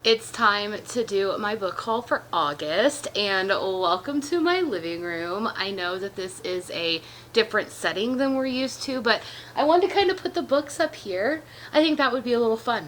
It's time to do my book haul for August, and welcome to my living room. I know that this is a different setting than we're used to, but I wanted to kind of put the books up here. I think that would be a little fun.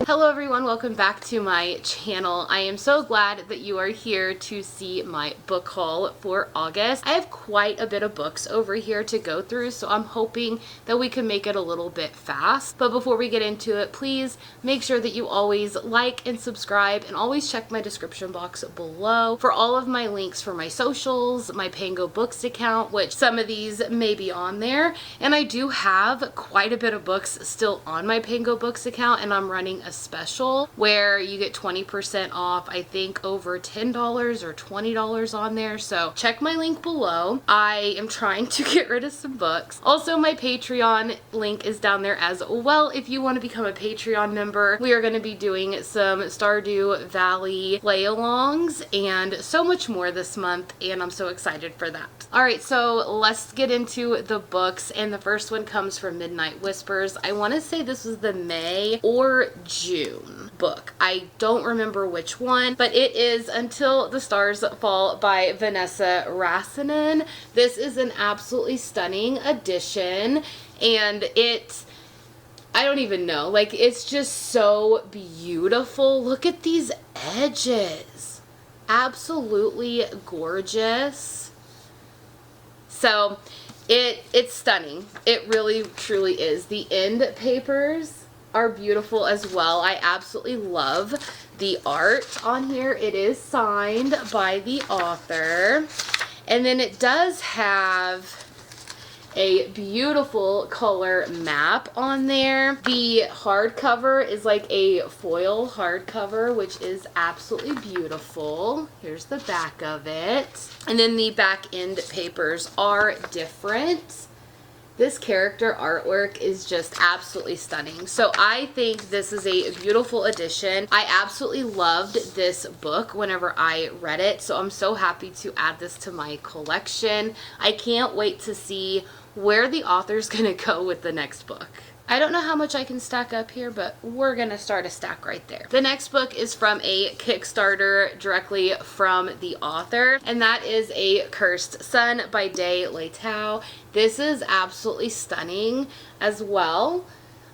Hello everyone, welcome back to my channel. I am so glad that you are here to see my book haul for August. I have quite a bit of books over here to go through, so I'm hoping that we can make it a little bit fast. But before we get into it, please make sure that you always like and subscribe, and always check my description box below for all of my links for my socials, my Pango Books account, which some of these may be on there. And I do have quite a bit of books still on my Pango Books account, and I'm running a special where you get 20% off, I think over $10 or $20 on there. So check my link below. I am trying to get rid of some books. Also, my Patreon link is down there as well if you want to become a Patreon member. We are going to be doing some Stardew Valley play-alongs and so much more this month, and I'm so excited for that. Alright, so let's get into the books, and the first one comes from Midnight Whispers. I want to say this was the May or June book. I don't remember which one, but it is Until the Stars Fall by Vanessa Rassinen. This is an absolutely stunning edition, and I don't even know, like, it's just so beautiful. Look at these edges. Absolutely gorgeous. So it's stunning. It really truly is. The end papers are beautiful as well. I absolutely love the art on here. It is signed by the author. And then it does have a beautiful color map on there. The hardcover is like a foil hardcover, which is absolutely beautiful. Here's the back of it. And then the back end papers are different. This character artwork is just absolutely stunning. So I think this is a beautiful edition. I absolutely loved this book whenever I read it, so I'm so happy to add this to my collection. I can't wait to see where the author's gonna go with the next book. I don't know how much I can stack up here, but we're gonna start a stack right there. The next book is from a Kickstarter directly from the author, and that is A Cursed Sun by Day Leitao. This is absolutely stunning as well.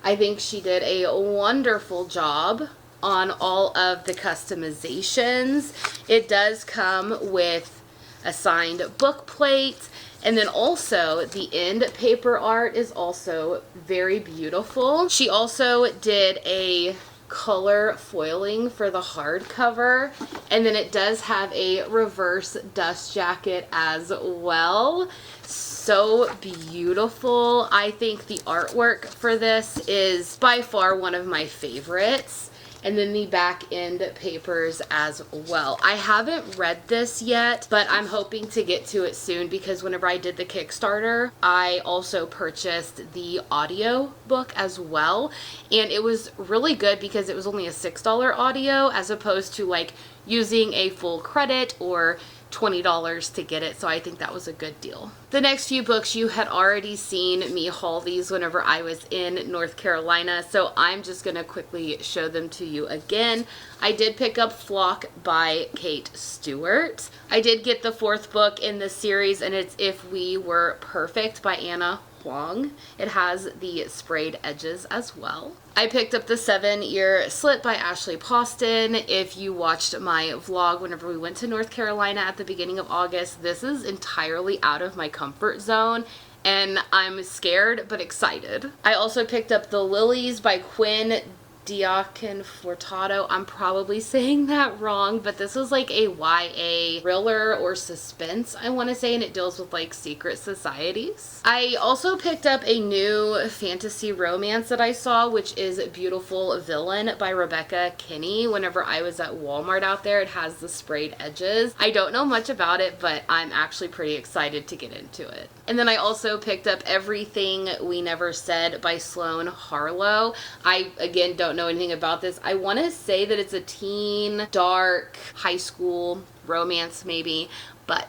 I think she did a wonderful job on all of the customizations. It does come with a signed book plate. And then also the end paper art is also very beautiful. She also did a color foiling for the hardcover, and then it does have a reverse dust jacket as well. So beautiful. I think the artwork for this is by far one of my favorites. And then the back end papers as well. I haven't read this yet, but I'm hoping to get to it soon, because whenever I did the Kickstarter, I also purchased the audio book as well. And it was really good because it was only a $6 audio as opposed to like using a full credit or $20 to get it, so I think that was a good deal. The next few books, you had already seen me haul these whenever I was in North Carolina, so I'm just going to quickly show them to you again. I did pick up Flock by Kate Stewart. I did get the fourth book in the series, and it's If We Were Perfect by Anna Huang. It has the sprayed edges as well. I picked up The 7-Year Slip by Ashley Poston. If you watched my vlog whenever we went to North Carolina at the beginning of August, this is entirely out of my comfort zone, and I'm scared but excited. I also picked up The Lilies by Quinn Diaconfortato. I'm probably saying that wrong, but this is like a YA thriller or suspense, I want to say, and it deals with like secret societies. I also picked up a new fantasy romance that I saw, which is Beautiful Villain by Rebecca Kinney. Whenever I was at Walmart out there, it has the sprayed edges. I don't know much about it, but I'm actually pretty excited to get into it. And then I also picked up Everything We Never Said by Sloane Harlow. I, again, don't know anything about this. I want to say that it's a teen, dark, high school romance maybe, but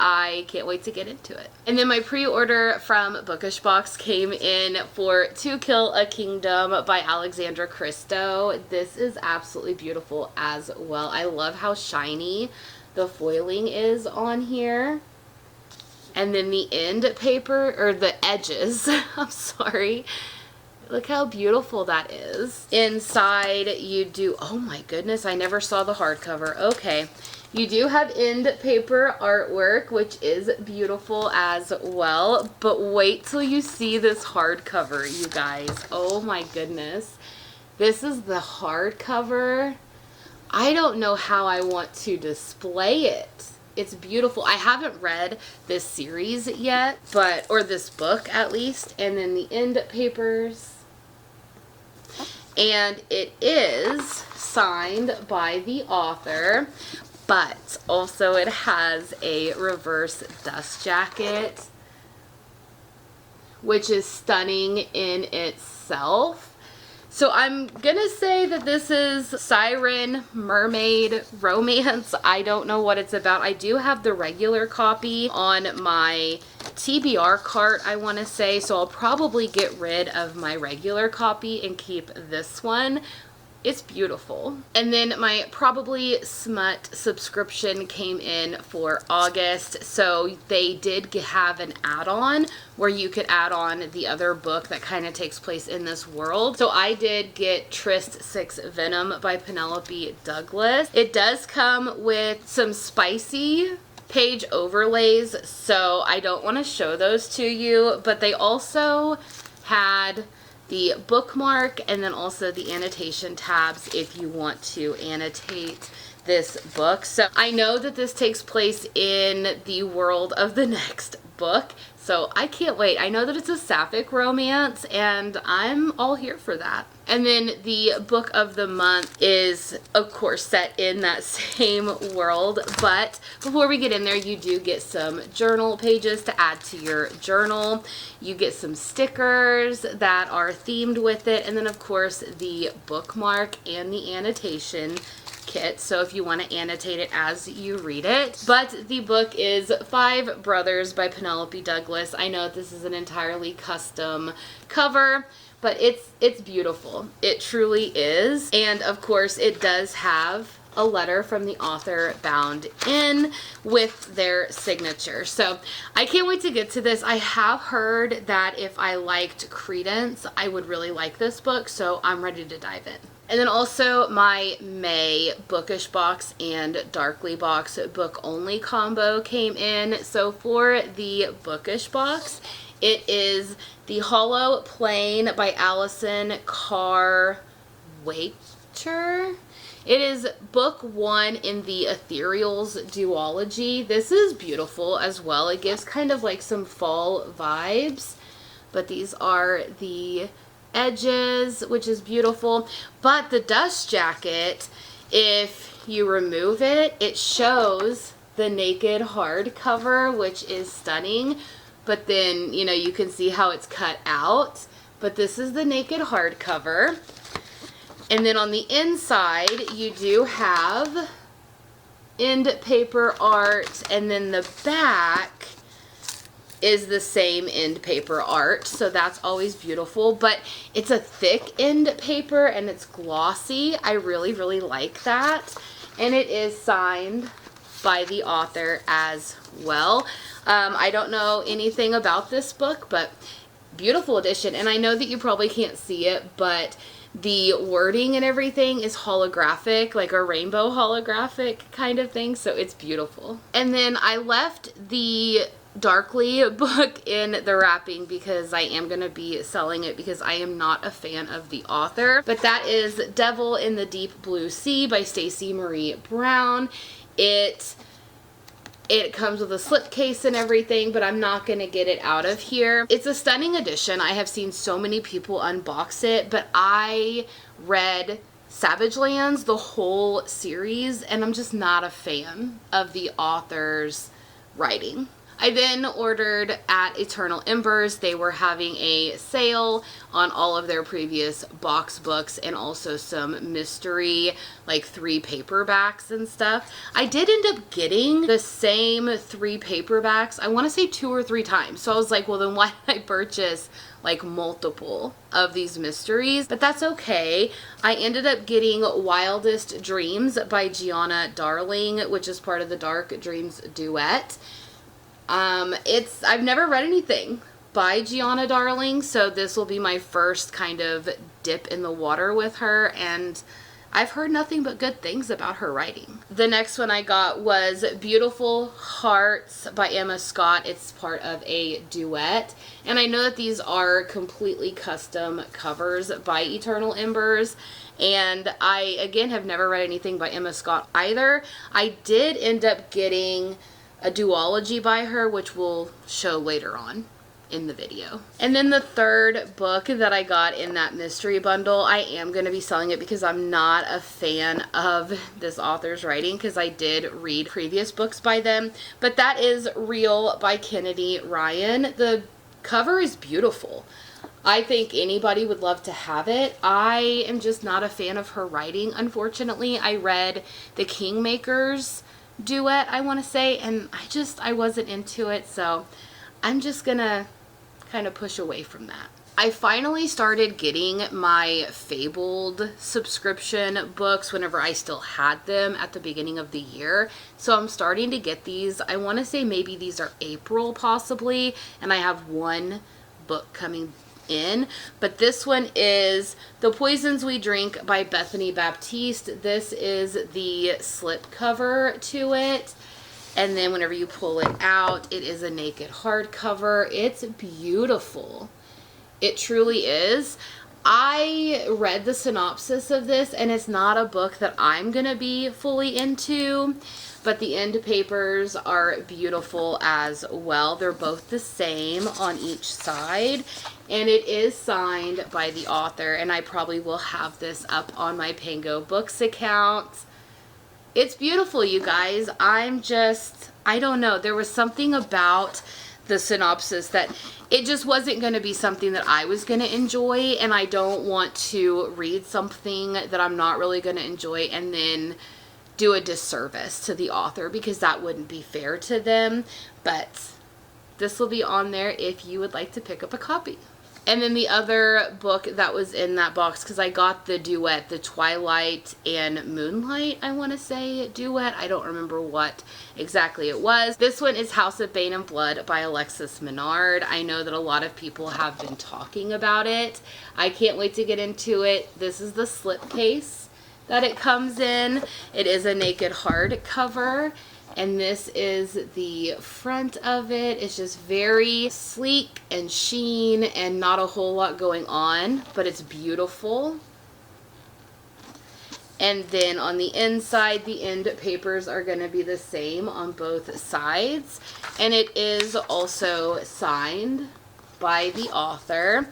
I can't wait to get into it. And then my pre-order from Bookish Box came in for To Kill a Kingdom by Alexandra Christo. This is absolutely beautiful as well. I love how shiny the foiling is on here. And then the end paper, or the edges, I'm sorry. Look how beautiful that is. Inside you do, oh my goodness, I never saw the hardcover. Okay. You do have end paper artwork, which is beautiful as well. But wait till you see this hardcover, you guys. Oh my goodness. This is the hardcover. I don't know how I want to display it. It's beautiful. I haven't read this series yet, or this book at least. And then the end papers. And it is signed by the author, but also it has a reverse dust jacket, which is stunning in itself. So I'm gonna say that this is siren, mermaid, romance. I don't know what it's about. I do have the regular copy on my TBR cart, I want to say, so I'll probably get rid of my regular copy and keep this one. It's beautiful. And then my Probably Smut subscription came in for August. So they did have an add-on where you could add on the other book that kind of takes place in this world. So I did get Tryst 6 Venom by Penelope Douglas. It does come with some spicy page overlays, so I don't want to show those to you, but they also had the bookmark and then also the annotation tabs if you want to annotate this book. So I know that this takes place in the world of the next book, so I can't wait. I know that it's a sapphic romance and I'm all here for that. And then the book of the month is, of course, set in that same world. But before we get in there, you do get some journal pages to add to your journal. You get some stickers that are themed with it. And then, of course, the bookmark and the annotation kit, so if you want to annotate it as you read it. But the book is Five Brothers by Penelope Douglas. I know this is an entirely custom cover, but it's beautiful. It truly is. And of course it does have a letter from the author bound in with their signature. So I can't wait to get to this. I have heard that if I liked Credence, I would really like this book, so I'm ready to dive in. And then also my May Bookish Box and Darkly Box book only combo came in. So for the Bookish Box, it is The Hollow Plane by Allison Carr Waiter. It is book 1 in the Ethereals duology. This is beautiful as well. It gives kind of like some fall vibes, but these are the edges, which is beautiful. But the dust jacket, if you remove it, it shows the naked hardcover, which is stunning. But then, you know, you can see how it's cut out. But this is the naked hardcover. And then on the inside, you do have end paper art, and then the back is the same end paper art, so that's always beautiful. But it's a thick end paper and it's glossy. I really like that. And it is signed by the author as well. I don't know anything about this book, but beautiful edition. And I know that you probably can't see it, but the wording and everything is holographic, like a rainbow holographic kind of thing, so it's beautiful. And then I left the Darkly book in the wrapping because I am going to be selling it because I am not a fan of the author. But that is Devil in the Deep Blue Sea by Stacey Marie Brown. It comes with a slipcase and everything, but I'm not going to get it out of here. It's a stunning edition. I have seen so many people unbox it, but I read Savage Lands, the whole series, and I'm just not a fan of the author's writing. I then ordered at Eternal Embers. They were having a sale on all of their previous box books and also some mystery, like 3 paperbacks and stuff. I did end up getting the same 3 paperbacks, I want to say 2 or 3 times. So I was like, well, then why did I purchase like multiple of these mysteries? But that's okay. I ended up getting Wildest Dreams by Gianna Darling, which is part of the Dark Dreams duet. I've never read anything by Gianna Darling, so this will be my first kind of dip in the water with her, and I've heard nothing but good things about her writing. The next one I got was Beautiful Hearts by Emma Scott. It's part of a duet, and I know that these are completely custom covers by Eternal Embers, and I, again, have never read anything by Emma Scott either. I did end up getting a duology by her, which we'll show later on in the video. And then the third book that I got in that mystery bundle, I am going to be selling it because I'm not a fan of this author's writing, because I did read previous books by them, but that is Real by Kennedy Ryan. The cover is beautiful. I think anybody would love to have it. I am just not a fan of her writing, unfortunately. I read The Kingmakers duet, I want to say, and I wasn't into it, so I'm just gonna kind of push away from that. I finally started getting my Fabled subscription books whenever I still had them at the beginning of the year, so I'm starting to get these. I want to say maybe these are April possibly, and I have one book coming in, but this one is The Poisons We Drink by Bethany Baptiste. This is the slip cover to it, and then whenever you pull it out, it is a naked hardcover. It's beautiful. It truly is. I read the synopsis of this, and it's not a book that I'm gonna be fully into, but the end papers are beautiful as well. They're both the same on each side, and it is signed by the author, and I probably will have this up on my Pango Books account. It's beautiful, you guys. I don't know. There was something about the synopsis that it just wasn't going to be something that I was going to enjoy, and I don't want to read something that I'm not really going to enjoy and then do a disservice to the author, because that wouldn't be fair to them. But this will be on there if you would like to pick up a copy. And then the other book that was in that box, because I got the duet, the Twilight and Moonlight, I want to say, duet. I don't remember what exactly it was. This one is House of Bane and Blood by Alexis Menard. I know that a lot of people have been talking about it. I can't wait to get into it. This is the slipcase that it comes in. It is a naked hardcover, and this is the front of it. It's just very sleek and sheen and not a whole lot going on, but it's beautiful. And then on the inside, the end papers are going to be the same on both sides, and it is also signed by the author.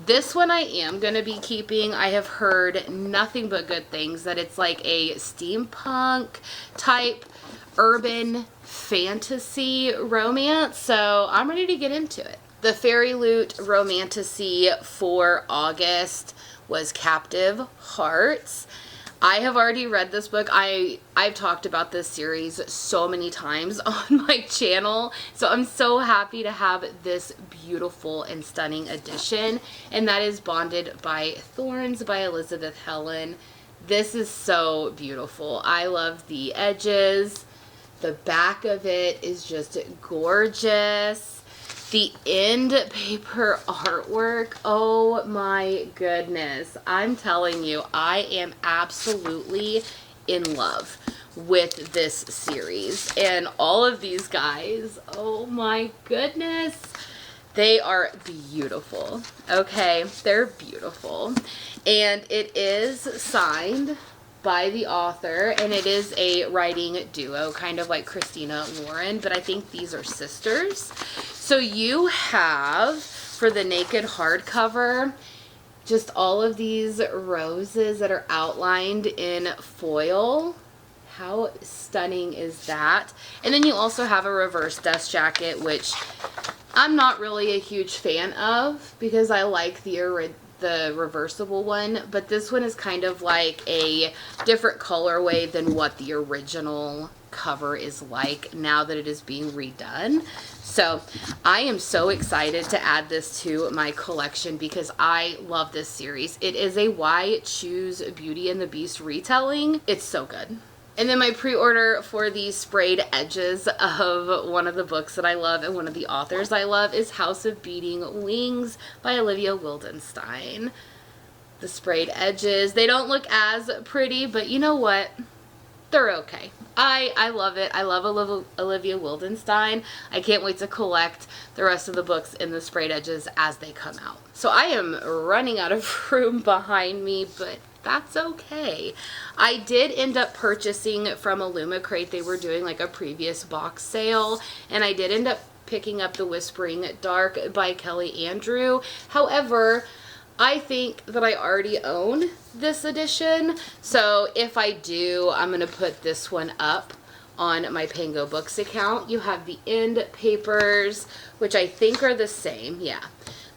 This one I am going to be keeping. I have heard nothing but good things, that it's like a steampunk type urban fantasy romance, so I'm ready to get into it. The fairyloot romantasy for August was Captive Hearts. I have already read this book. I've talked about this series so many times on my channel, so I'm so happy to have this beautiful and stunning edition, and that is Bonded by Thorns by Elizabeth Helen. This is so beautiful. I love the edges. The back of it is just gorgeous. The end paper artwork, oh my goodness. I'm telling you, I am absolutely in love with this series. And all of these guys, oh my goodness. They are beautiful. Okay, they're beautiful. And it is signed by the author, and it is a writing duo, kind of like Christina Lauren, but I think these are sisters. So you have, for the naked hardcover, just all of these roses that are outlined in foil. How stunning is that? And then you also have a reverse dust jacket, which I'm not really a huge fan of because I like the reversible one, but this one is kind of like a different colorway than what the original cover is like now that it is being redone. So I am so excited to add this to my collection because I love this series. It is a Why Choose Beauty and the Beast retelling. It's so good. And then my pre-order for the sprayed edges of one of the books that I love and one of the authors I love is House of Beating Wings by Olivia Wildenstein. The sprayed edges, they don't look as pretty, but you know what? They're okay. I love it. I love Olivia Wildenstein. I can't wait to collect the rest of the books in the sprayed edges as they come out. So I am running out of room behind me, but that's okay. I did end up purchasing from owlcrate. They were doing like a previous box sale, and I did end up picking up The Whispering Dark by Kelly Andrew. However, I think that I already own this edition, so if I do, I'm going to put this one up on my Pango Books account. You have the end papers, which I think are the same. Yeah,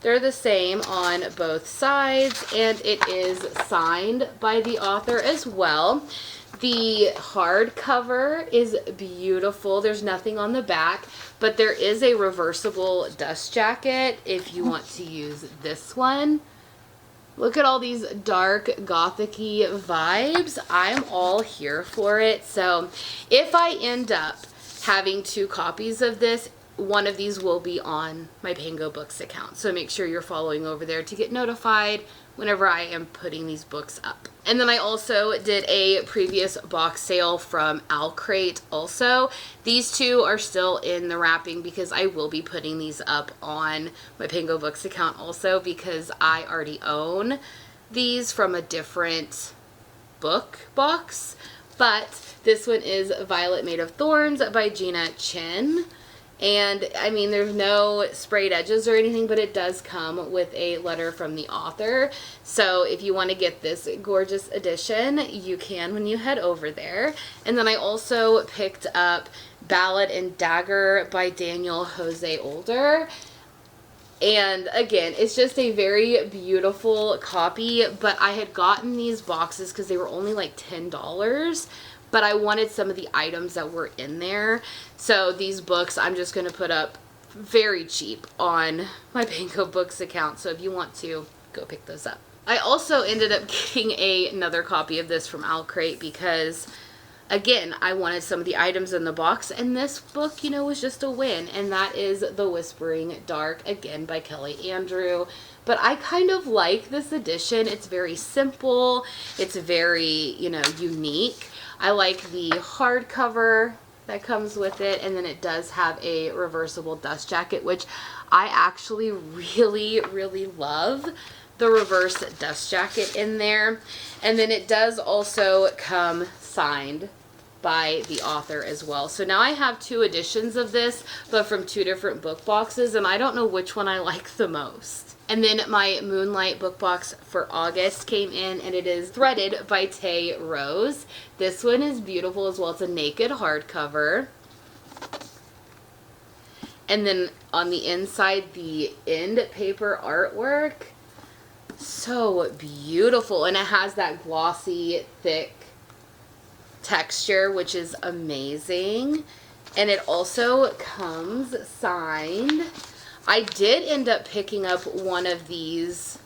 they're the same on both sides, and it is signed by the author as well. The hardcover is beautiful. There's nothing on the back, but there is a reversible dust jacket if you want to use this one. Look at all these dark gothic-y vibes. I'm all here for it. So if I end up having 2 copies of this, one of these will be on my Pango Books account. So make sure you're following over there to get notified whenever I am putting these books up. And then I also did a previous box sale from owlcrate also. These 2 are still in the wrapping because I will be putting these up on my Pango Books account also because I already own these from a different book box. But this one is Violet Made of Thorns by Gina Chen. And I mean, there's no sprayed edges or anything, but it does come with a letter from the author. So if you want to get this gorgeous edition, you can when you head over there. And then I also picked up Ballad and Dagger by Daniel Jose Older. And again, it's just a very beautiful copy, but I had gotten these boxes because they were only like $10. But I wanted some of the items that were in there. So these books I'm just going to put up very cheap on my Pango Books account. So if you want to, go pick those up. I also ended up getting another copy of this from owlcrate because, again, I wanted some of the items in the box. And this book, you know, was just a win. And that is The Whispering Dark, again, by Kelly Andrew. But I kind of like this edition. It's very simple. It's very, you know, unique. I like the hardcover that comes with it, and then it does have a reversible dust jacket, which I actually really, really love the reverse dust jacket in there. And then it does also come signed by the author as well. So now I have 2 editions of this, but from 2 different book boxes, and I don't know which one I like the most. And then my Moonlight book box for August came in, and it is Threaded by Tay Rose. This one is beautiful as well. It's a naked hardcover. And then on the inside, the end paper artwork. So beautiful. And it has that glossy, thick texture, which is amazing. And it also comes signed. I did end up picking up one of these,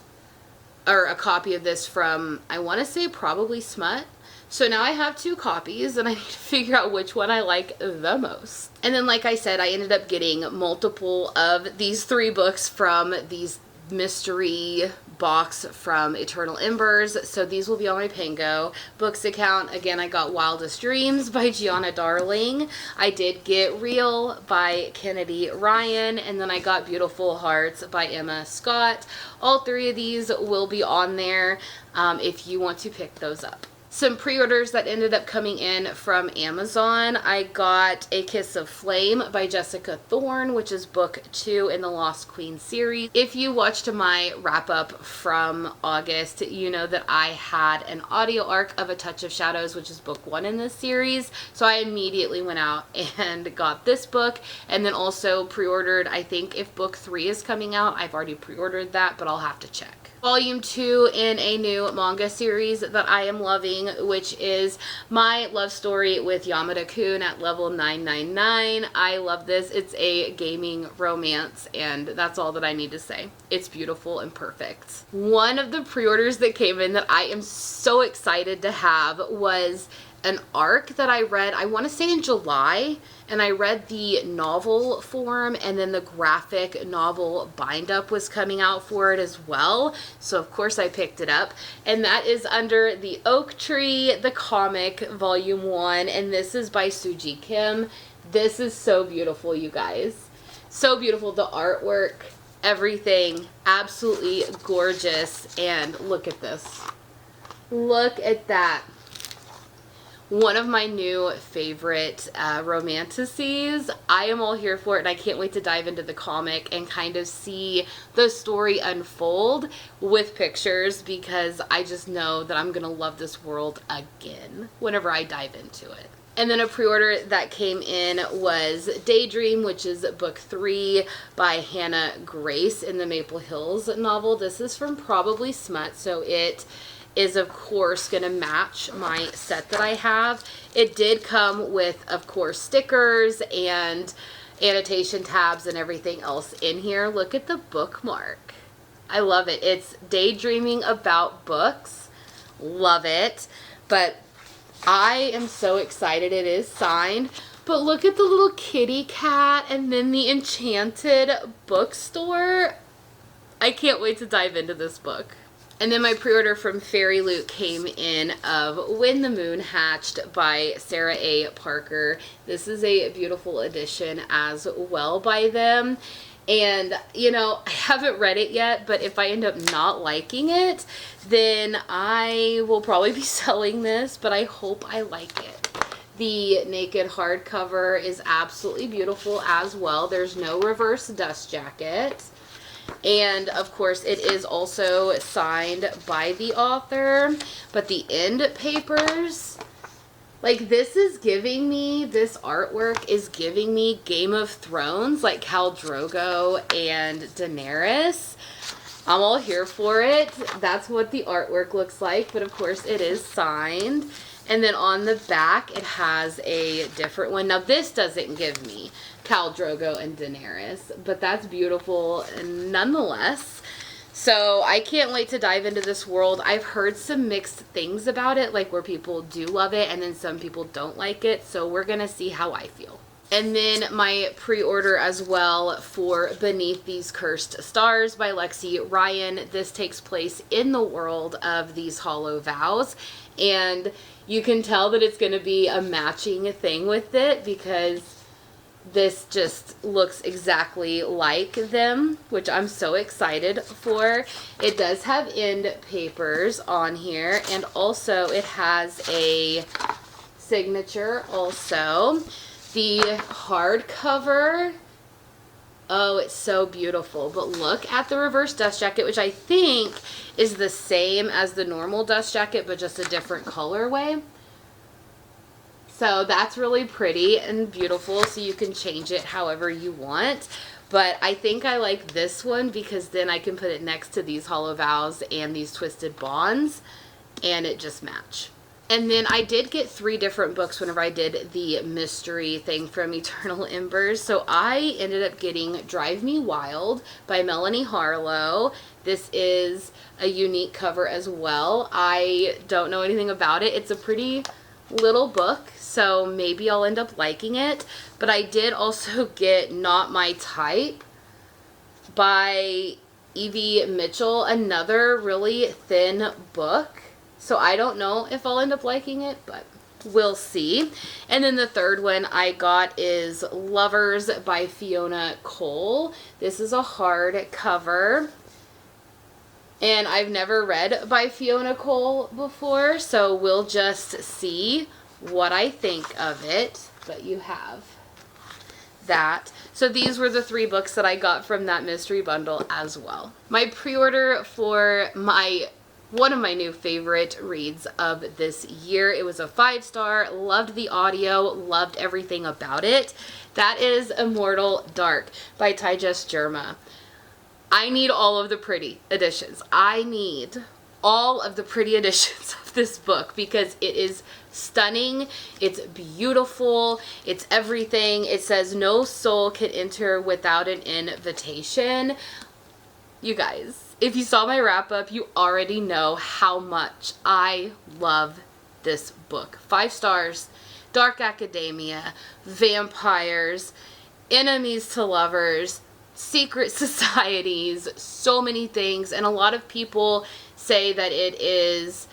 or a copy of this from, I want to say probably Smut. So now I have 2 copies, and I need to figure out which one I like the most. And then, like I said, I ended up getting multiple of these 3 books from these mystery box from Eternal Embers. So these will be on my Pango Books account. Again, I got Wildest Dreams by Gianna Darling. I did get Real by Kennedy Ryan. And then I got Beautiful Hearts by Emma Scott. All 3 of these will be on there if you want to pick those up. Some pre-orders that ended up coming in from Amazon. I got A Kiss of Flame by Jessica Thorne, which is book 2 in the Lost Queen series. If you watched my wrap up from August, you know that I had an audio arc of A Touch of Shadows, which is book 1 in this series. So I immediately went out and got this book, and then also pre-ordered, I think if book 3 is coming out, I've already pre-ordered that, but I'll have to check. Volume 2 in a new manga series that I am loving, which is My Love Story with Yamada-kun at level 999. I love this. It's a gaming romance, and that's all that I need to say. It's beautiful and perfect. One of the pre-orders that came in that I am so excited to have was an arc that I read, I want to say in July, and I read the novel form, and then the graphic novel bind-up was coming out for it as well, so of course I picked it up, and that is under the Oak Tree, the comic, volume 1, and this is by Suji Kim. This is so beautiful, you guys. So beautiful, the artwork, everything, absolutely gorgeous, and look at this. Look at that. One of my new favorite romanticises. I am all here for it, and I can't wait to dive into the comic and kind of see the story unfold with pictures, because I just know that I'm gonna love this world again whenever I dive into it. And then a pre-order that came in was Daydream, which is book 3 by Hannah Grace in the Maple Hills novel. This is from Probably Smut, so it is of course going to match my set that I have. It did come with, of course, stickers and annotation tabs and everything else in here. Look at the bookmark. I love it. It's daydreaming about books. Love it. But I am so excited. It is signed. But look at the little kitty cat and then the enchanted bookstore. I can't wait to dive into this book. And then my pre-order from fairyloot came in of When the Moon Hatched by Sarah A. Parker. This is a beautiful edition as well by them. And, you know, I haven't read it yet, but if I end up not liking it, then I will probably be selling this, but I hope I like it. The naked hardcover is absolutely beautiful as well. There's no reverse dust jacket. And of course it is also signed by the author, but the end papers, like this is giving me, this artwork is giving me Game of Thrones, like Khal Drogo and Daenerys. I'm all here for it. That's what the artwork looks like, but of course it is signed. And then on the back, it has a different one. Now, this doesn't give me Khal Drogo and Daenerys, but that's beautiful nonetheless. So I can't wait to dive into this world. I've heard some mixed things about it, like where people do love it and then some people don't like it. So we're going to see how I feel. And then my pre-order as well for Beneath These Cursed Stars by Lexi Ryan. This takes place in the world of These Hollow Vows. And you can tell that it's going to be a matching thing with it because this just looks exactly like them, which I'm so excited for. It does have end papers on here, and also it has a signature also. The hardcover, oh, it's so beautiful. But look at the reverse dust jacket, which I think is the same as the normal dust jacket, but just a different colorway. So that's really pretty and beautiful, so you can change it however you want. But I think I like this one because then I can put it next to these Hollow Vows and these Twisted Bonds, and it just match. And then I did get 3 different books whenever I did the mystery thing from Eternal Embers. So I ended up getting Drive Me Wild by Melanie Harlow. This is a unique cover as well. I don't know anything about it. It's a pretty little book, so maybe I'll end up liking it. But I did also get Not My Type by Evie Mitchell, another really thin book. So I don't know if I'll end up liking it, but we'll see. And then the third one I got is Lovers by Fiona Cole. This is a hard cover. And I've never read by Fiona Cole before, so we'll just see what I think of it. But you have that. So these were the 3 books that I got from that mystery bundle as well. My pre-order for one of my new favorite reads of this year. It was a 5-star, loved the audio, loved everything about it. That is Immortal Dark by Tyges Germa. I need all of the pretty editions. I need all of the pretty editions of this book because it is stunning. It's beautiful. It's everything. It says no soul can enter without an invitation. You guys, if you saw my wrap up, you already know how much I love this book. 5 stars, dark academia, vampires, enemies to lovers, secret societies, so many things. And a lot of people say that it is,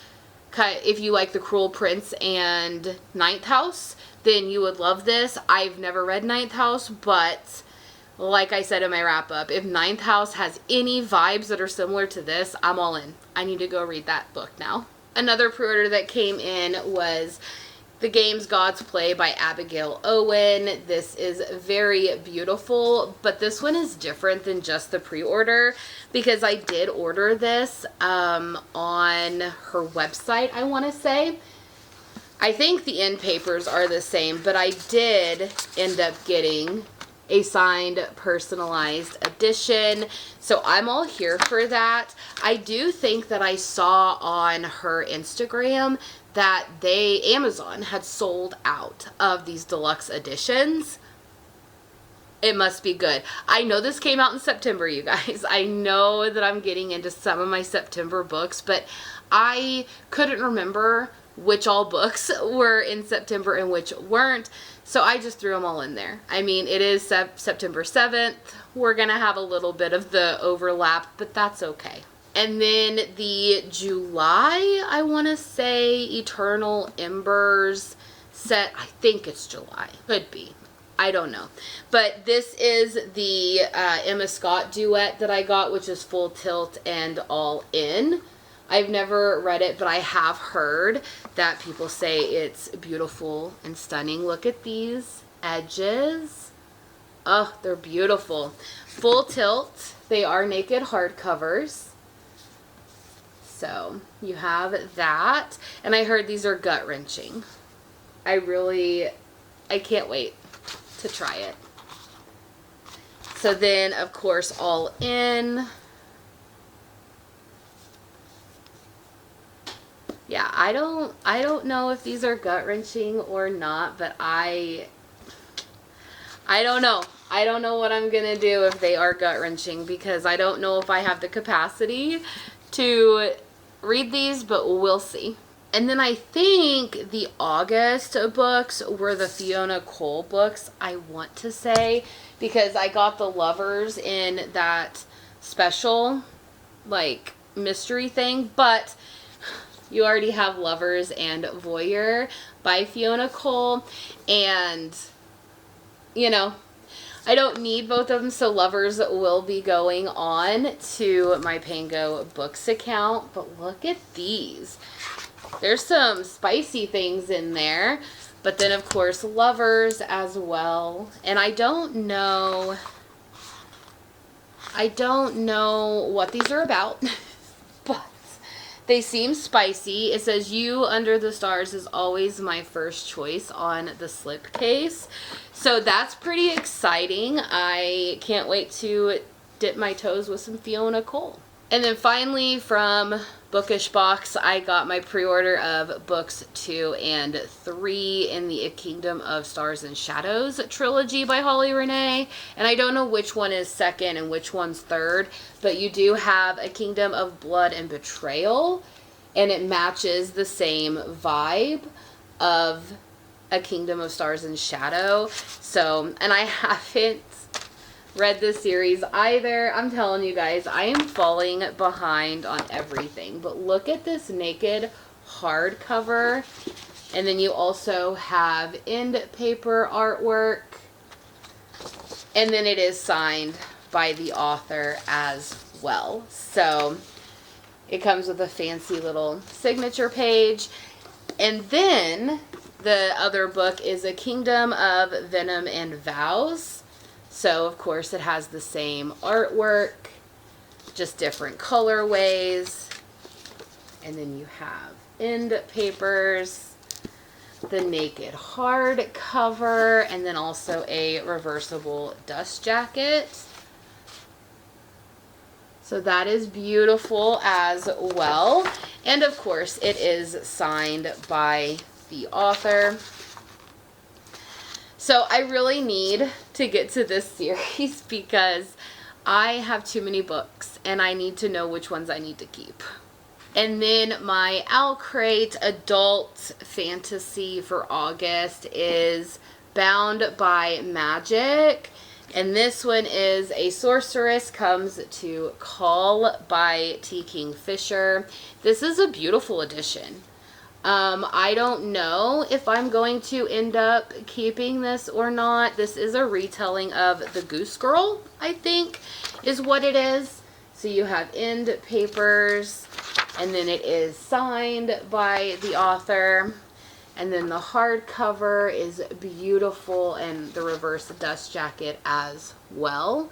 if you like The Cruel Prince and Ninth House, then you would love this. I've never read Ninth House, but like I said in my wrap up, if Ninth House has any vibes that are similar to this, I'm all in. I need to go read that book now. Another pre-order that came in was The Games Gods Play by Abigail Owen. This is very beautiful, but this one is different than just the pre-order because I did order this on her website, I want to say. I think the end papers are the same, but I did end up getting a signed, personalized edition. So I'm all here for that. I do think that I saw on her Instagram that Amazon had sold out of these deluxe editions. It must be good. I know this came out in September, you guys. I know that I'm getting into some of my September books, but I couldn't remember which all books were in September and which weren't. So I just threw them all in there. I mean, it is September 7th. We're going to have a little bit of the overlap, but that's okay. And then the July, I want to say, Eternal Embers set. I think it's July. Could be. I don't know. But this is the Emma Scott duet that I got, which is Full Tilt and All In. I've never read it, but I have heard that people say it's beautiful and stunning. Look at these edges. Oh, they're beautiful. Full Tilt. They are naked hardcovers. So you have that. And I heard these are gut-wrenching. I can't wait to try it. So then, of course, All In. Yeah, I don't know if these are gut-wrenching or not, but I don't know. I don't know what I'm going to do if they are gut-wrenching because I don't know if I have the capacity to read these, but we'll see. And then I think the August books were the Fiona Cole books, I want to say, because I got the Lovers in that special, like, mystery thing, but you already have Lovers and Voyeur by Fiona Cole, and, you know, I don't need both of them, so Lovers will be going on to my Pango Books account, but look at these. There's some spicy things in there, but then, of course, Lovers as well, and I don't know what these are about, but they seem spicy. It says, "You Under the Stars is always my first choice" on the slipcase. So that's pretty exciting. I can't wait to dip my toes with some Fiona Cole. And then finally from Bookish Box, I got my pre-order of books 2 and 3 in the A Kingdom of Stars and Shadows trilogy by Holly Renee. And I don't know which one is second and which one's third, but you do have A Kingdom of Blood and Betrayal, and it matches the same vibe of A Kingdom of Stars and Shadow. So, and I haven't read this series either. I'm telling you guys, I am falling behind on everything. But look at this naked hardcover. And then you also have end paper artwork. And then it is signed by the author as well. So It comes with a fancy little signature page. And then the other book is A Kingdom of Venom and Vows. So, of course, it has the same artwork, just different colorways. And then you have end papers, the naked hardcover, and then also a reversible dust jacket. So that is beautiful as well. And of course, it is signed by the author. So I really need to get to this series because I have too many books and I need to know which ones I need to keep. And then my owlcrate adult fantasy for August is Bound by Magic. And this one is A Sorceress Comes to Call by T. Kingfisher. This is a beautiful edition. I don't know if I'm going to end up keeping this or not. This is a retelling of The Goose Girl, I think, is what it is. So you have end papers, and then it is signed by the author. And then the hardcover is beautiful, and the reverse dust jacket as well.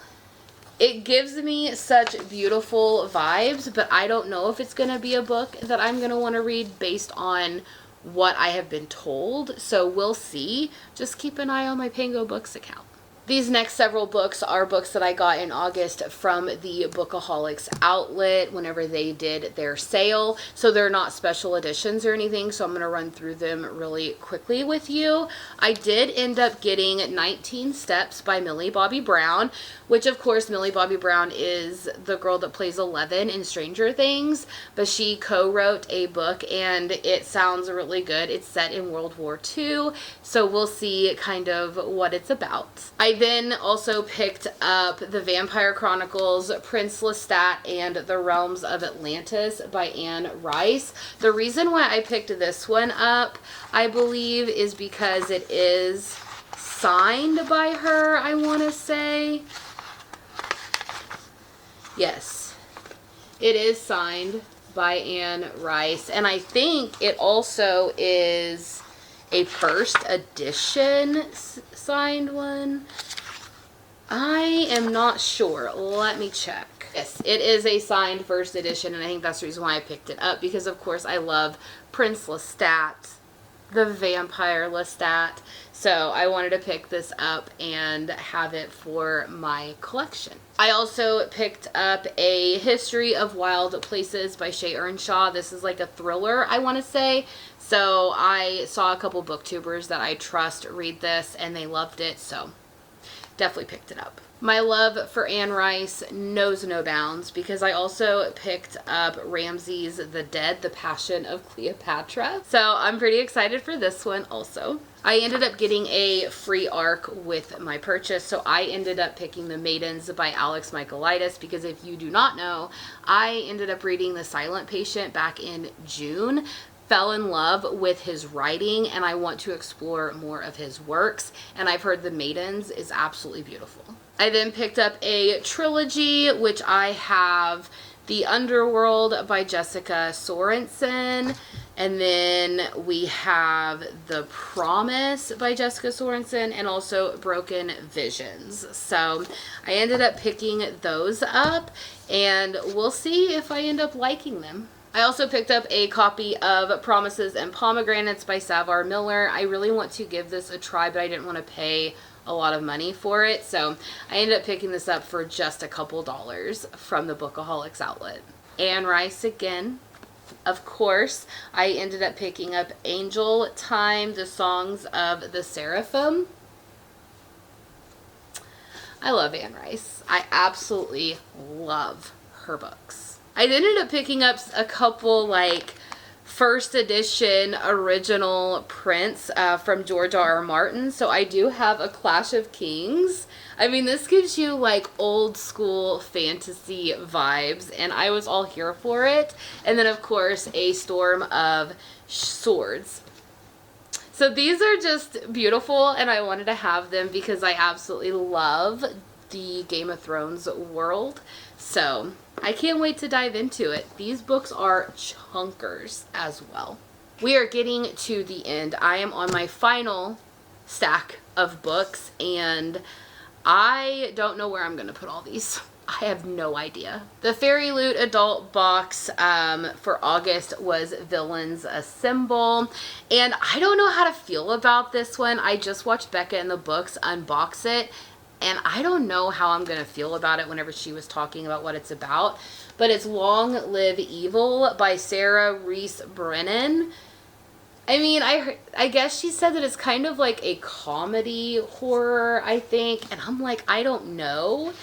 It gives me such beautiful vibes, but I don't know if it's going to be a book that I'm going to want to read based on what I have been told. So we'll see. Just keep an eye on my Pango Books account. These next several books are books that I got in August from the Bookaholics outlet whenever they did their sale. So they're not special editions or anything, so I'm going to run through them really quickly with you. I did end up getting 19 Steps by Millie Bobby Brown, which of course Millie Bobby Brown is the girl that plays Eleven in Stranger Things, but she co-wrote a book and it sounds really good. It's set in World War II, so we'll see kind of what it's about. I then also picked up The Vampire Chronicles, Prince Lestat, and The Realms of Atlantis by Anne Rice. The reason why I picked this one up, I believe, is because it is signed by her, I want to say. Yes, it is signed by Anne Rice, and I think it also is a first edition signed one. I am not sure. Let me check. Yes, it is a signed first edition, and I think that's the reason why I picked it up, because of course I love Prince Lestat, the vampire Lestat. So I wanted to pick this up and have it for my collection. I also picked up A History of Wild Places by Shea Earnshaw. This is like a thriller, I want to say. So I saw a couple booktubers that I trust read this and they loved it, so definitely picked it up. My love for Anne Rice knows no bounds because I also picked up Ramses the Dead, The Passion of Cleopatra. So I'm pretty excited for this one also. I ended up getting a free ARC with my purchase, so I ended up picking The Maidens by Alex Michaelides because if you do not know, I ended up reading The Silent Patient back in June. Fell in love with his writing, and I want to explore more of his works, and I've heard The Maidens is absolutely beautiful. I then picked up a trilogy, which I have The Underworld by Jessica Sorensen, and then we have The Promise by Jessica Sorensen, and also Broken Visions. So I ended up picking those up, and we'll see if I end up liking them. I also picked up a copy of Promises and Pomegranates by Savar Miller. I really want to give this a try, but I didn't want to pay a lot of money for it, so I ended up picking this up for just a couple dollars from the Bookaholics outlet. Anne Rice again. Of course, I ended up picking up Angel Time, The Songs of the Seraphim. I love Anne Rice. I absolutely love her books. I ended up picking up a couple like first edition original prints from George R.R. Martin. So I do have A Clash of Kings. I mean, this gives you like old school fantasy vibes, and I was all here for it. And then of course A Storm of Swords. So these are just beautiful, and I wanted to have them because I absolutely love the Game of Thrones world. So I can't wait to dive into it. These books are chunkers as well. We are getting to the end. I am on my final stack of books, and I don't know where I'm going to put all these. I have no idea. The fairyloot adult box for August was Villains Assemble, and I don't know how to feel about this one. I just watched Becca in the Books unbox it, and I don't know how I'm going to feel about it whenever she was talking about what it's about. But it's Long Live Evil by Sarah Reese Brennan. I mean, I guess she said that it's kind of like a comedy horror, I think. And I'm like, I don't know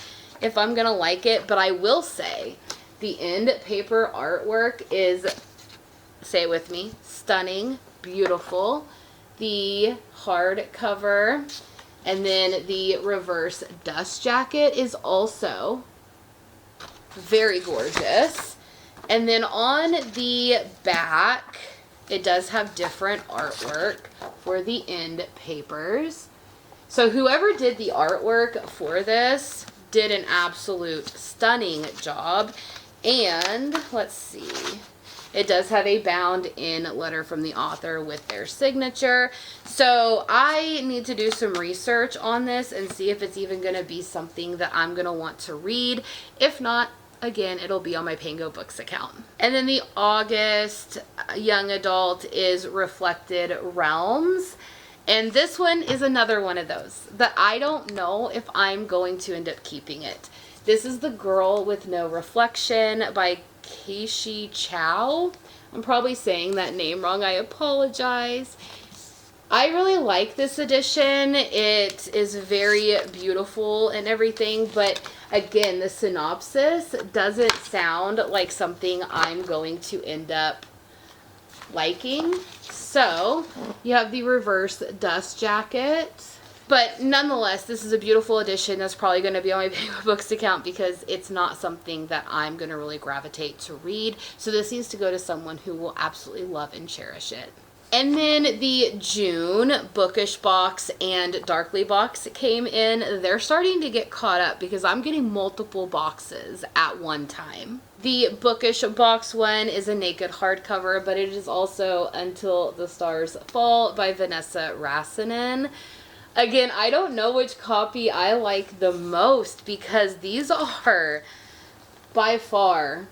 if I'm going to like it. But I will say the end paper artwork is, say it with me, stunning, beautiful. The hardcover and then the reverse dust jacket is also very gorgeous. And then on the back, it does have different artwork for the end papers. So whoever did the artwork for this did an absolute stunning job. And let's see, it does have a bound-in letter from the author with their signature. So I need to do some research on this and see if it's even going to be something that I'm going to want to read. If not, again, it'll be on my Pango Books account. And then the August young adult is Reflected Realms. And this one is another one of those that I don't know if I'm going to end up keeping it. This is The Girl with No Reflection by Keishi Chow. I'm probably saying that name wrong. I apologize. I really like this edition. It is very beautiful and everything, but again, the synopsis doesn't sound like something I'm going to end up liking. So you have the reverse dust jacket. But nonetheless, this is a beautiful edition that's probably going to be on my Pango Books account because it's not something that I'm going to really gravitate to read. So this needs to go to someone who will absolutely love and cherish it. And then the June Bookish box and Darkly box came in. They're starting to get caught up because I'm getting multiple boxes at one time. The Bookish box one is a naked hardcover, but it is also Until the Stars Fall by Vanessa Rassinen. Again, I don't know which copy I like the most because these are by far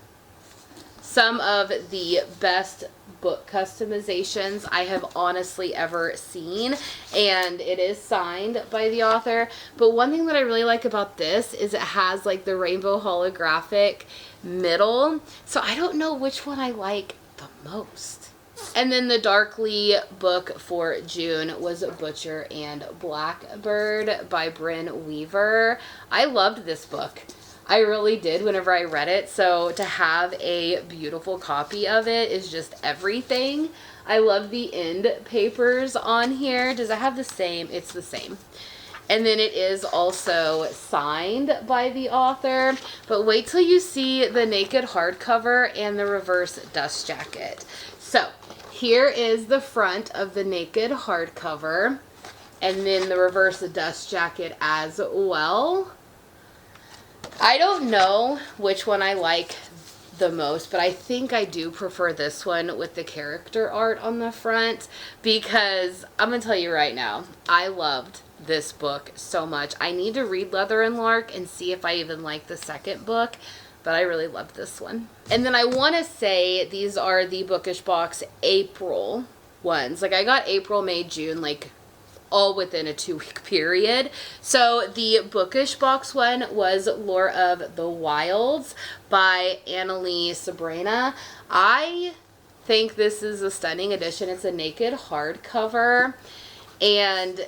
some of the best book customizations I have honestly ever seen, and it is signed by the author. But one thing that I really like about this is it has like the rainbow holographic middle, so I don't know which one I like the most. And then the Darkly book for June was Butcher and Blackbird by Bryn Weaver. I loved this book. I really did whenever I read it. So to have a beautiful copy of it is just everything. I love the end papers on here. Does it have the same? It's the same. And then it is also signed by the author. But wait till you see the naked hardcover and the reverse dust jacket. So here is the front of the naked hardcover. And then the reverse dust jacket as well. I don't know which one I like the most, but I think I do prefer this one with the character art on the front because I'm going to tell you right now, I loved this book so much. I need to read Leather and Lark and see if I even like the second book, but I really loved this one. And then I want to say these are the Bookish box April ones. Like I got April, May, June, like all within a 2-week period. So the Bookish box one was Lore of the Wilds by Annalie Sabrina. I think this is a stunning edition. It's a naked hardcover, and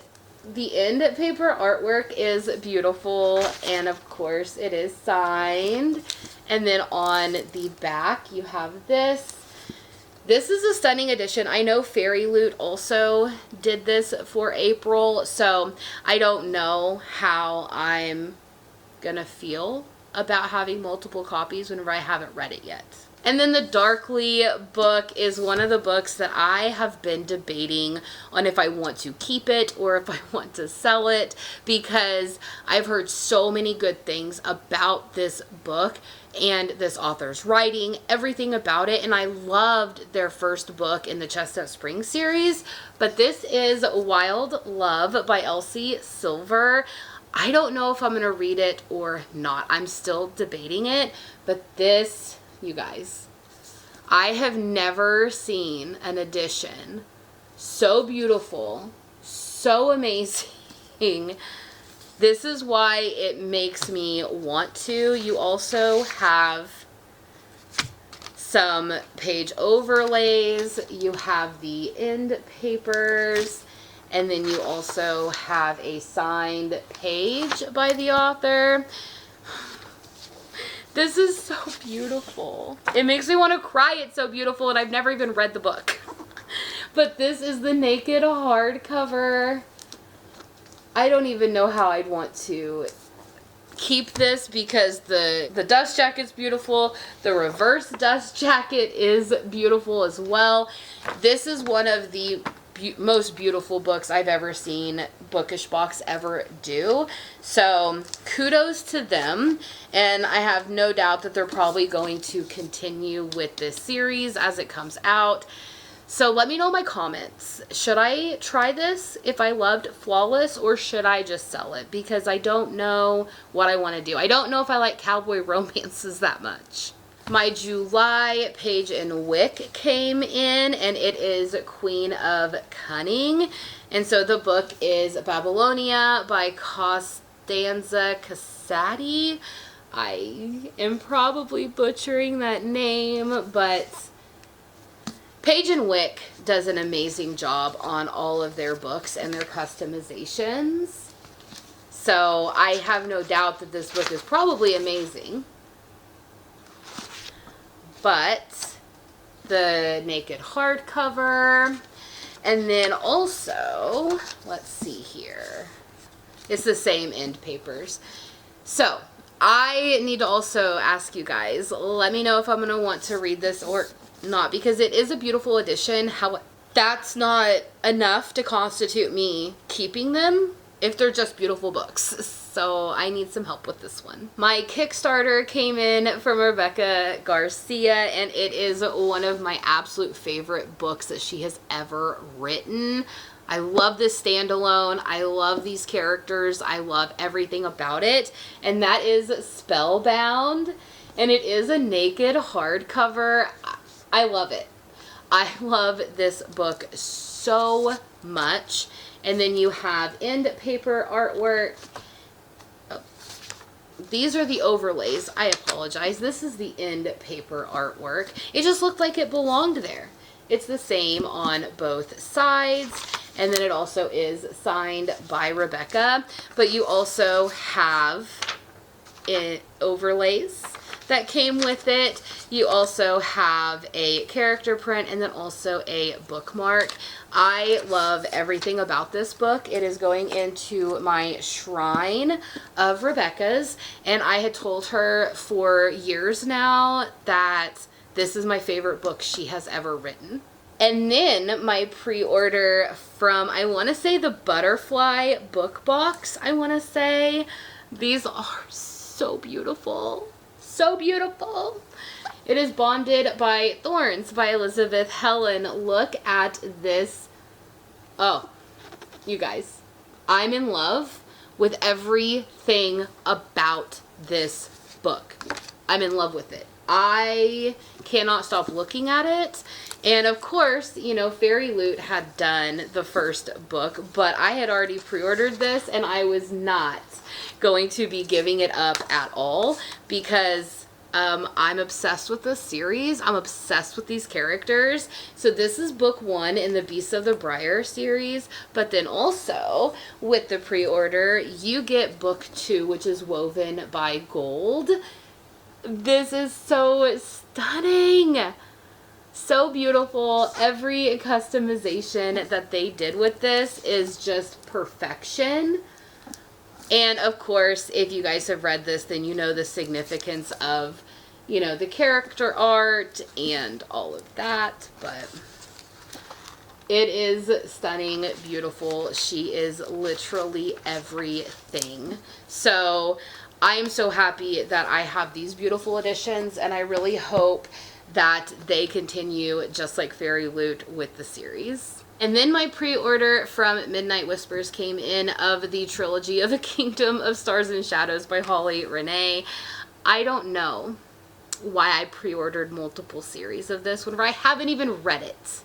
the end paper artwork is beautiful, and of course it is signed. And then on the back you have this. This is a stunning edition. I know Fairyloot also did this for April, so I don't know how I'm gonna feel about having multiple copies whenever I haven't read it yet. And then the Darkly book is one of the books that I have been debating on if I want to keep it or if I want to sell it, because I've heard so many good things about this book and this author's writing, everything about it. And I loved their first book in the Chestnut Springs series, but this is Wild Love by Elsie Silver. I don't know if I'm going to read it or not. I'm still debating it, but this, you guys, I have never seen an edition so beautiful, so amazing. This is why it makes me want to. You also have some page overlays. You have the end papers. And then you also have a signed page by the author. This is so beautiful. It makes me want to cry. It's so beautiful, and I've never even read the book. But this is the naked hardcover. I don't even know how I'd want to keep this because the dust jacket's beautiful. The reverse dust jacket is beautiful as well. This is one of the most beautiful books I've ever seen Bookish Box ever do. So kudos to them, and I have no doubt that they're probably going to continue with this series as it comes out. So let me know in my comments. Should I try this if I loved Flawless, or should I just sell it? Because I don't know what I want to do. I don't know if I like cowboy romances that much. My July page in Wick came in, and it is Queen of Cunning. And so the book is Babylonia by Costanza Casati. I am probably butchering that name, but Page and Wick does an amazing job on all of their books and their customizations. So I have no doubt that this book is probably amazing. But the naked hardcover, and then also, let's see here, it's the same end papers. So I need to also ask you guys, let me know if I'm going to want to read this or not, because it is a beautiful edition. How that's not enough to constitute me keeping them if they're just beautiful books. So I need some help with this one. My Kickstarter came in from Rebecca Garcia, and it is one of my absolute favorite books that she has ever written. I love this standalone. I love these characters. I love everything about it. And that is Spellbound, and it is a naked hardcover. I love it. I love this book so much. And then you have end paper artwork. These are the overlays. I apologize. This is the end paper artwork. It just looked like it belonged there. It's the same on both sides. And then it also is signed by Rebecca. But you also have overlays that came with it. You also have a character print and then also a bookmark. I love everything about this book. It is going into my shrine of Rebecca's, and I had told her for years now that this is my favorite book she has ever written. And then my pre-order from, I want to say, the Butterfly book box, I want to say. These are so beautiful. So beautiful. It is Bonded by Thorns by Elizabeth Helen. Look at this. Oh, you guys, I'm in love with everything about this book. I'm in love with it. I cannot stop looking at it. And of course, you know, fairyloot had done the first book, but I had already pre-ordered this, and I was not going to be giving it up at all because I'm obsessed with this series. I'm obsessed with these characters. So this is book 1 in the Beasts of the Briar series, but then also with the pre-order, you get book 2, which is Woven by Gold. This is so stunning. So beautiful. Every customization that they did with this is just perfection. And of course, if you guys have read this, then you know the significance of you know, the character art and all of that, but it is stunning, beautiful. She is literally everything. So I'm so happy that I have these beautiful editions, and I really hope that they continue just like Fairyloot with the series. And then my pre-order from Midnight Whispers came in of the trilogy of A Kingdom of Stars and Shadows by Holly Renee. I don't know why I pre-ordered multiple series of this whenever I haven't even read it.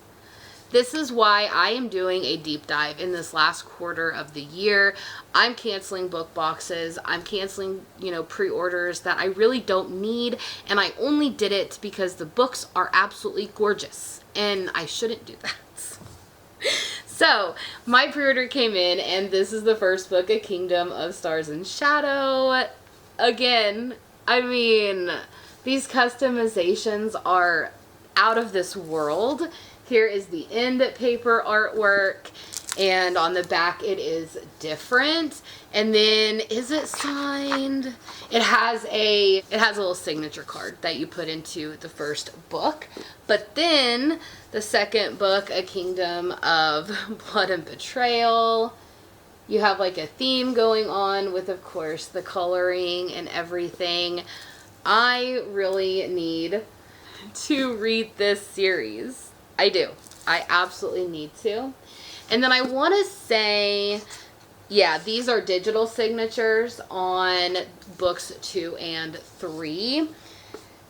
This is why I am doing a deep dive in this last quarter of the year. I'm canceling book boxes. I'm canceling, you know, pre-orders that I really don't need. And I only did it because the books are absolutely gorgeous. And I shouldn't do that. So, my pre-order came in, and this is the first book, A Kingdom of Stars and Shadow. Again, I mean, these customizations are out of this world. Here is the end paper artwork, and on the back it is different. And then, is it signed? It has a little signature card that you put into the first book. But then the second book, A Kingdom of Blood and Betrayal, you have like a theme going on with, of course, the coloring and everything. I really need to read this series. I do. I absolutely need to. And then I want to say, yeah, these are digital signatures on books 2 and 3.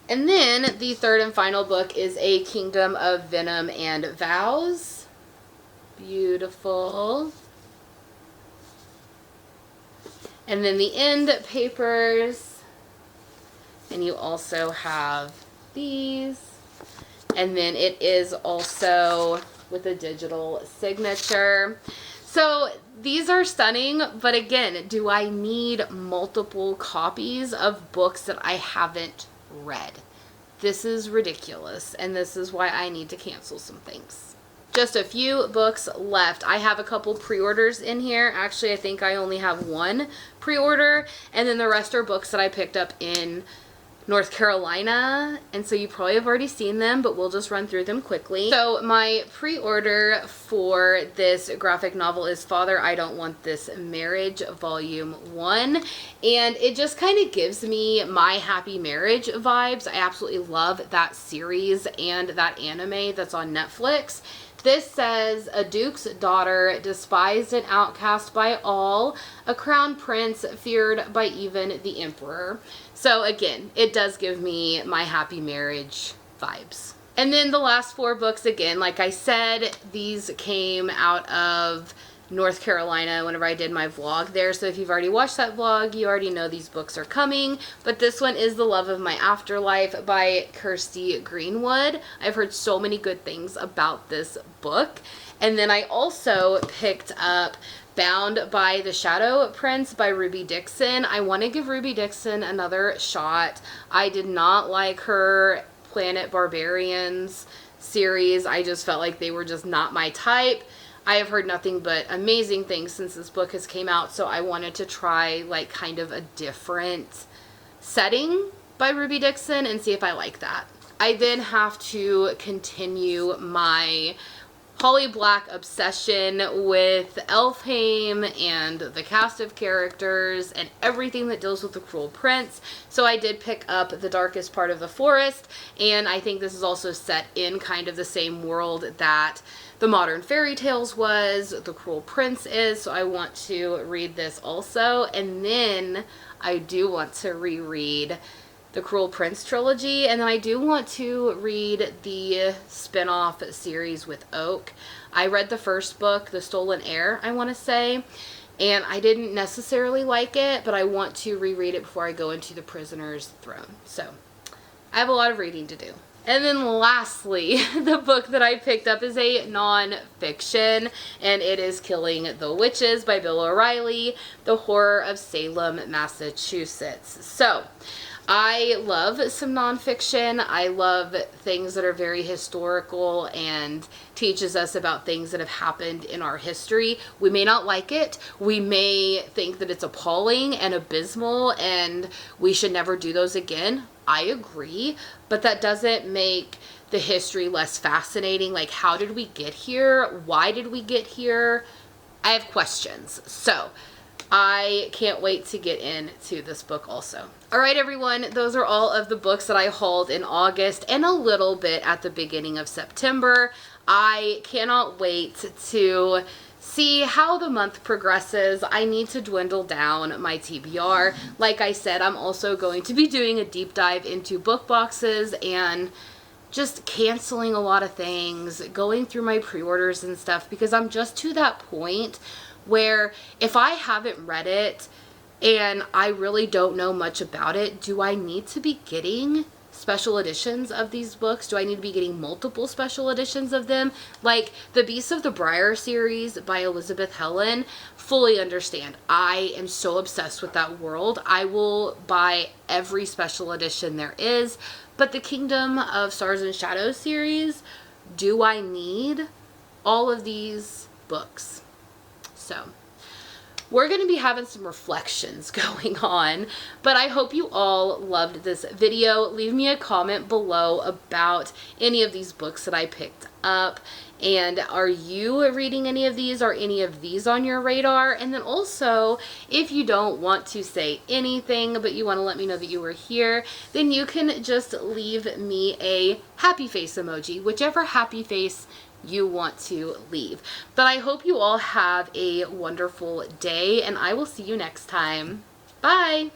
And then the third and final book is A Kingdom of Venom and Vows. Beautiful. And then the end papers. And you also have these. And then it is also with a digital signature. So these are stunning, but again, do I need multiple copies of books that I haven't read? This is ridiculous, and this is why I need to cancel some things. Just a few books left. I have a couple pre-orders in here. Actually, I think I only have one pre-order, and then the rest are books that I picked up in North Carolina, and so you probably have already seen them, but we'll just run through them quickly. So my pre-order for this graphic novel is Father, I Don't Want This Marriage, Volume 1, and it just kind of gives me My Happy Marriage vibes. I absolutely love that series and that anime that's on Netflix. This says, a duke's daughter, despised and outcast by all, a crown prince, feared by even the emperor. So again, it does give me My Happy Marriage vibes. And then the last 4 books, again, like I said, these came out of North Carolina whenever I did my vlog there. So if you've already watched that vlog, you already know these books are coming. But this one is The Love of My Afterlife by Kirsty Greenwood. I've heard so many good things about this book. And then I also picked up Bound by the Shadow Prince by Ruby Dixon. I want to give Ruby Dixon another shot. I did not like her Planet Barbarians series. I just felt like they were just not my type. I have heard nothing but amazing things since this book has came out, so I wanted to try like kind of a different setting by Ruby Dixon and see if I like that. I then have to continue my Holly Black obsession with Elfhame and the cast of characters and everything that deals with the Cruel Prince. So I did pick up The Darkest Part of the Forest, and I think this is also set in kind of the same world that the Modern Fairy Tales was, The Cruel Prince is, so I want to read this also. And then I do want to reread the Cruel Prince trilogy, and then I do want to read the spin-off series with Oak. I read the first book, The Stolen Heir, I want to say, and I didn't necessarily like it, but I want to reread it before I go into The Prisoner's Throne. So I have a lot of reading to do. And then lastly, the book that I picked up is a non-fiction, and it is Killing the Witches by Bill O'Reilly, The Horror of Salem, Massachusetts. So I love some nonfiction. I love things that are very historical and teaches us about things that have happened in our history. We may not like it. We may think that it's appalling and abysmal and we should never do those again. I agree, but that doesn't make the history less fascinating. Like, how did we get here? Why did we get here? I have questions. So I can't wait to get into this book also. All right, everyone, those are all of the books that I hauled in August and a little bit at the beginning of September. I cannot wait to see how the month progresses. I need to dwindle down my TBR. Like I said, I'm also going to be doing a deep dive into book boxes and just canceling a lot of things, going through my pre-orders and stuff, because I'm just to that point where if I haven't read it and I really don't know much about it, do I need to be getting special editions of these books? Do I need to be getting multiple special editions of them? Like the Beasts of the Briar series by Elizabeth Helen, fully understand. I am so obsessed with that world. I will buy every special edition there is. But the Kingdom of Stars and Shadows series, do I need all of these books? So we're going to be having some reflections going on, but I hope you all loved this video. Leave me a comment below about any of these books that I picked up. And are you reading any of these? Are any of these on your radar? And then also, if you don't want to say anything, but you want to let me know that you were here, then you can just leave me a happy face emoji, whichever happy face you want to leave. But I hope you all have a wonderful day, and I will see you next time. Bye!